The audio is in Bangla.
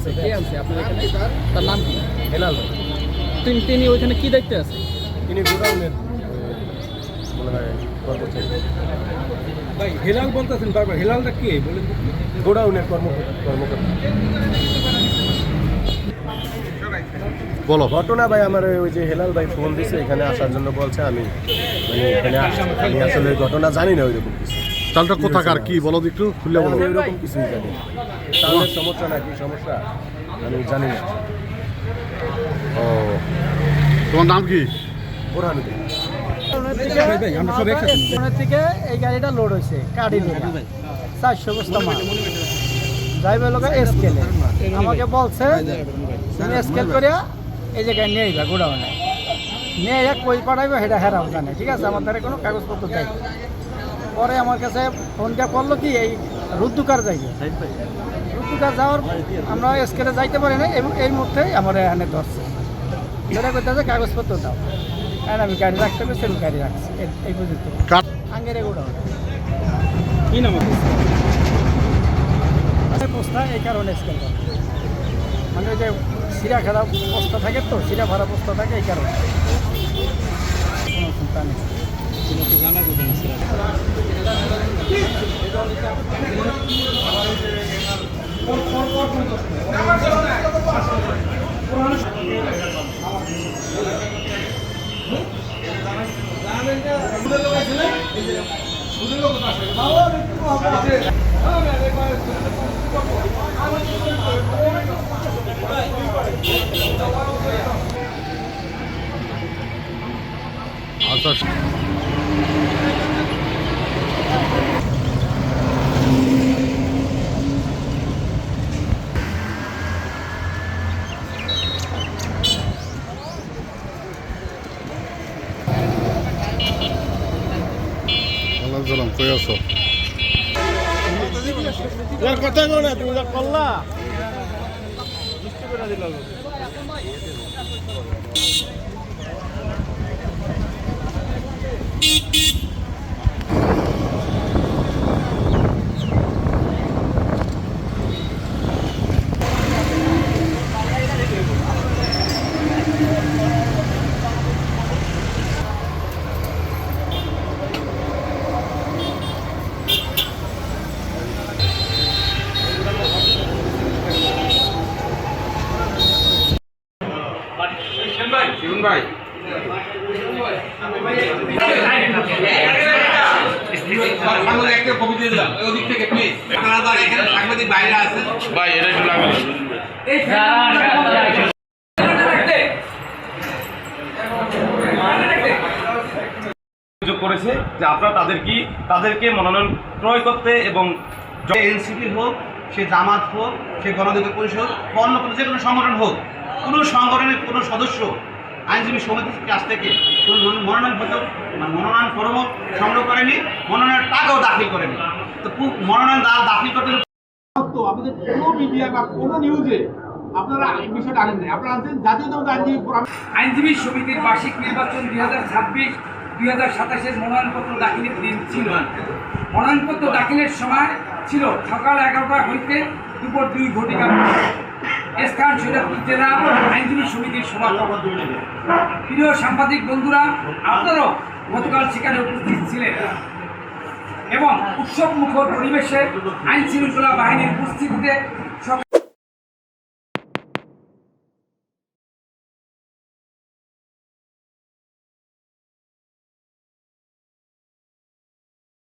আনছে, কে আনছে আপনার এখানে? তার নাম কি? হেলাল তিনি ওইখানে কি দায়িত্বে আছে? তিনি গোডাউনের মনে হয় কর্মচারী। ভাই হেলাল বলতেছেন বারবার, হেলালটা কে বলেন? গোডাউনের কর্মকর্তা। বলো। ঘটনা ভাই আমার ওই যে হেলাল ভাই ফোন দিছে এখানে আসার জন্য, বলছে আমি মানে এখানে আসছি। আমি আসলে ওই ঘটনা জানি না ওইরকম কিছু। চালটা কোথাকার কি বলো একটু খুললে বলো। আমি ওইরকম কিছুই জানি না। চালের সমস্যা নাকি সমস্যা আমি জানি না। ও, তোমার নাম কি? বোরহানুদ্দিন। আমরা সব একসাথে। ওখান থেকে এই গাড়িটা লোড হয়েছে কাঠি নিয়ে 400 বস্তা মাল ড্রাইভার লোক স্কেলে আমাকে বলছে তুমি স্কেল করিয়া এই জায়গায় নিয়ে আইবা গোডাউনে নিয়ে এক কই পাঠাইবো সেটা হেরাও জানে, ঠিক আছে? আমার দ্বারা কোনো কাগজপত্র দেয়। পরে আমার কাছে ফোনটা করলো কি এই রুদ্দুকার যাইবে, রুদ্দুকার যাওয়ার আমরা স্কেলে যাইতে পারি না এবং এই মুহূর্তে আমার এখানে ধরছে ধরে করতেছে কাগজপত্র দাও। হ্যাঁ আমি গাড়ি রাখতে পেরেছি, আমি গাড়ি রাখছি এই পর্যন্ত আঙ্গেরে গোডাউন। কি নাম আছে? বস্তা এই কারণে স্কেল করে, মানে ওই যে সিরা খারাপ বস্তা থাকে তো, সিরা ভরা বস্তা থাকে এই কারণে। কোনো চিন্তা নেই। জানা যাবে না স্যার। আচ্ছা, সালাম কই আছো? কথা কো না তুমি করলা ভাই একটা কপি দিয়ে দিলাম ওই দিক থেকে প্লিজ। আপনারা এখানে সাংবাদিক বাইরে আছে ভাই, এটা একটু লাগবে। অভিযোগ করেছে যে আপনারা তাদেরকে মনোনয়ন ক্রয় করতে এবং এনসিপি হোক, সে জামাত হোক, সে গণঅধিকার পরিষদ, অন্য কোনো যে কোনো সংগঠন হোক, কোনো সংগঠনের কোনো সদস্য আইনজীবী সমিতির কাছ থেকে কোনো মনোনয়ন ফর্ম সংগ্রহ করেনি, মনোনয়নের টাকাও দাখিল করেনি। তো মনোনয়ন দাখিল করতে আমাদের কোনো মিডিয়া বা কোনো নিউজে আপনারা এই বিষয়টা আনেন নাই। আপনারা আনছেন জাতীয়তাবাদী আইনজীবী সমিতির বার্ষিক নির্বাচন 2026-2027 মনোনয়নপত্র দাখিলের দিন ছিল। মনোনয়নপত্র দাখিলের সময় ছিল সকাল 11টা হইতে দুপুর 2 ঘটিকা। স্থান সৈয়দপুর জেলা আইনজীবী সমিতির সভাপতি। প্রিয় সাংবাদিক বন্ধুরা, আপনারাও গতকাল সেখানে উপস্থিত ছিলেন এবং উৎসব মুখর পরিবেশে আইন শৃঙ্খলা বাহিনীর উপস্থিতিতে